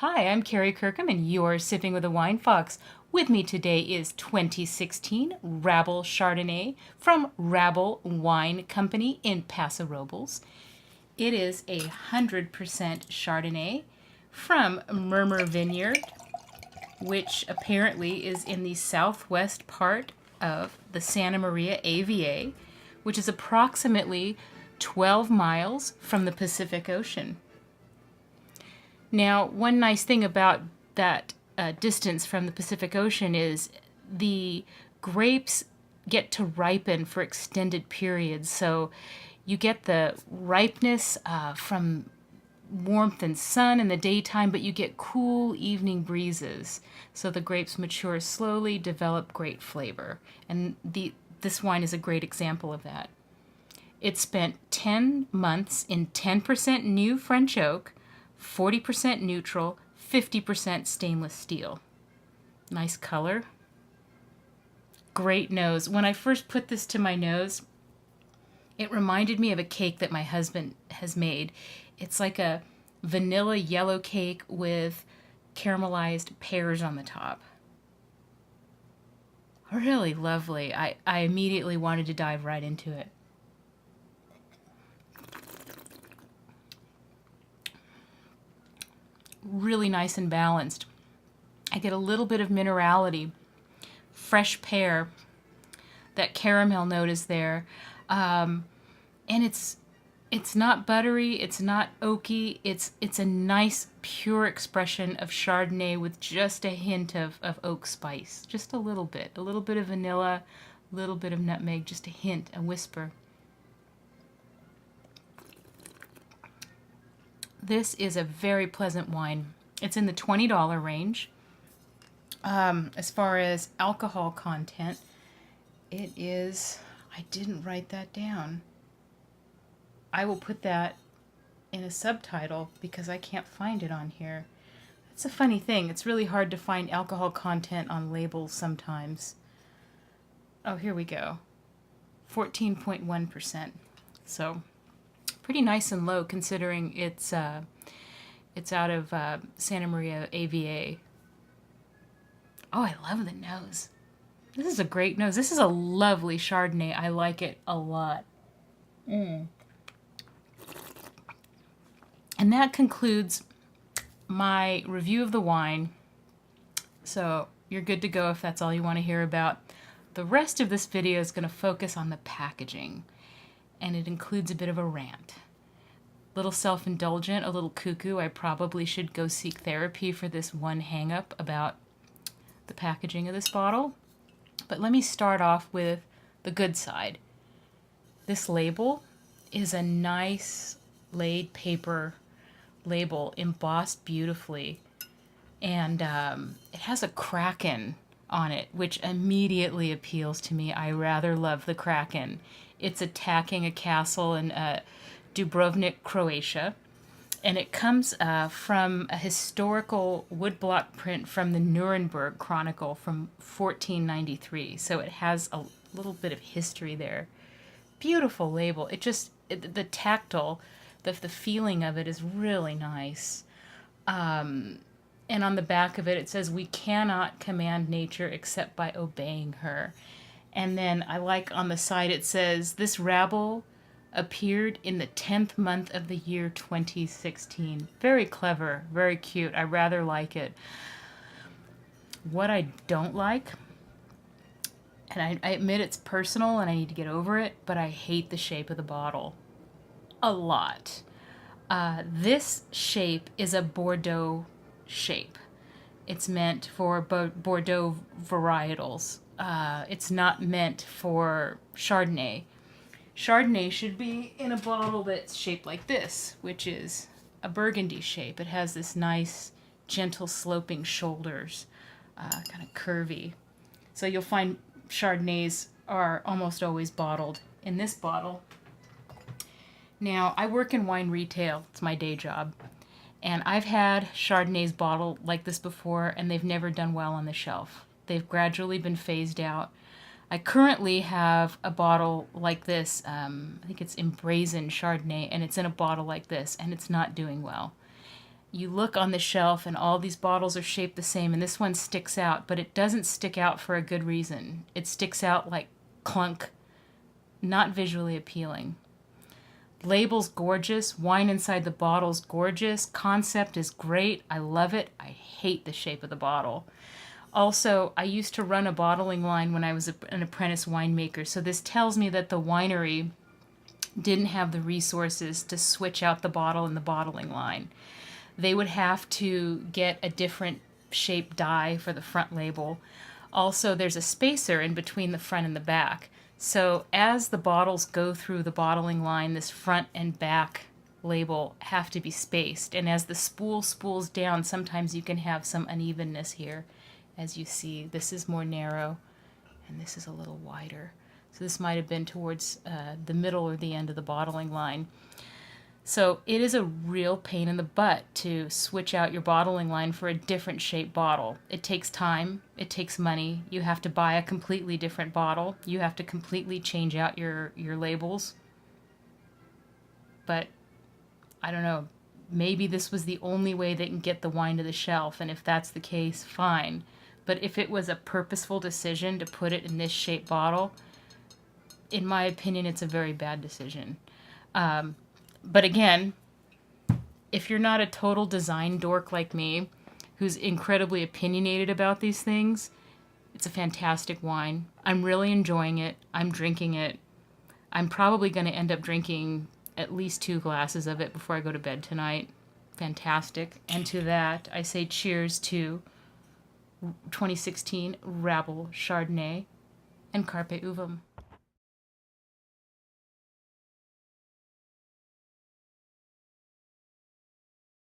Hi, I'm Kerry Kirkham, and you're Sipping with a Wine Fox. With me today is 2016 Rabble Chardonnay from Rabble Wine Company in Paso Robles. It is 100% Chardonnay from Murmur Vineyard, which apparently is in the southwest part of the Santa Maria AVA, which is approximately 12 miles from the Pacific Ocean. Now, one nice thing about that distance from the Pacific Ocean is the grapes get to ripen for extended periods. So you get the ripeness from warmth and sun in the daytime, but you get cool evening breezes. So the grapes mature slowly, develop great flavor. And this wine is a great example of that. It spent 10 months in 10% new French oak, 40% neutral, 50% stainless steel. Nice color. Great nose. When I first put this to my nose, it reminded me of a cake that my husband has made. It's like a vanilla yellow cake with caramelized pears on the top. Really lovely. I immediately wanted to dive right into it. Really nice and balanced. I get a little bit of minerality, fresh pear, that caramel note is there, and it's not buttery, it's not oaky, it's a nice pure expression of Chardonnay with just a hint of oak spice, just a little bit of vanilla, a little bit of nutmeg, just a hint, a whisper. This is a very pleasant wine. It's in the $20 range. As far as alcohol content, it is, I didn't write that down. I will put that in a subtitle because I can't find it on here. That's a funny thing. It's really hard to find alcohol content on labels sometimes. Oh, here we go. 14.1%. So pretty nice and low considering it's out of Santa Maria AVA. Oh, I love the nose. This is a great nose. This is a lovely Chardonnay. I like it a lot. And that concludes my review of the wine. So you're good to go if that's all you want to hear about. The rest of this video is going to focus on the packaging, and it includes a bit of a rant. A little self-indulgent, a little cuckoo. I probably should go seek therapy for this one hang-up about the packaging of this bottle. But let me start off with the good side. This label is a nice laid paper label, embossed beautifully, and it has a kraken on it, which immediately appeals to me. I rather love the kraken. It's attacking a castle in Dubrovnik, Croatia, and it comes from a historical woodblock print from the Nuremberg Chronicle from 1493, so it has a little bit of history there. Beautiful label. The tactile, the feeling of it is really nice. And on the back of it, it says, "We cannot command nature except by obeying her." And then I like on the side it says, "This rabble appeared in the 10th month of the year 2016. Very clever, very cute. I rather like it. What I don't like, and I admit it's personal and I need to get over it, but I hate the shape of the bottle. A lot. This shape is a Bordeaux shape. It's meant for Bordeaux varietals. It's not meant for Chardonnay. Chardonnay should be in a bottle that's shaped like this, which is a burgundy shape. It has this nice, gentle sloping shoulders, kind of curvy. So you'll find Chardonnays are almost always bottled in this bottle. Now, I work in wine retail. It's my day job. And I've had Chardonnays bottled like this before, and they've never done well on the shelf. They've gradually been phased out. I currently have a bottle like this. I think it's Embrazen Chardonnay, and it's in a bottle like this, and it's not doing well. you look on the shelf and all these bottles are shaped the same, and this one sticks out, but it doesn't stick out for a good reason. It sticks out like clunk, not visually appealing. Label's gorgeous, wine inside the bottle's gorgeous, concept is great, I love it, I hate the shape of the bottle. Also, I used to run a bottling line when I was an apprentice winemaker, so this tells me that the winery didn't have the resources to switch out the bottle in the bottling line. They would have to get a different shape die for the front label. Also, there's a spacer in between the front and the back. So as the bottles go through the bottling line, this front and back label have to be spaced. And as the spool spools down, sometimes you can have some unevenness here. As you see, this is more narrow and this is a little wider. So this might have been towards the middle or the end of the bottling line. So it is a real pain in the butt to switch out your bottling line for a different shaped bottle. It takes time, it takes money, you have to buy a completely different bottle, you have to completely change out your labels. But I don't know, maybe this was the only way they can get the wine to the shelf, and if that's the case, fine. But if it was a purposeful decision to put it in this shaped bottle, in my opinion, it's a very bad decision. But again, if you're not a total design dork like me, who's incredibly opinionated about these things, it's a fantastic wine. I'm really enjoying it. I'm drinking it. I'm probably going to end up drinking at least 2 glasses of it before I go to bed tonight. Fantastic. And to that, I say cheers to 2016 Rabble Chardonnay and Carpe Uvum.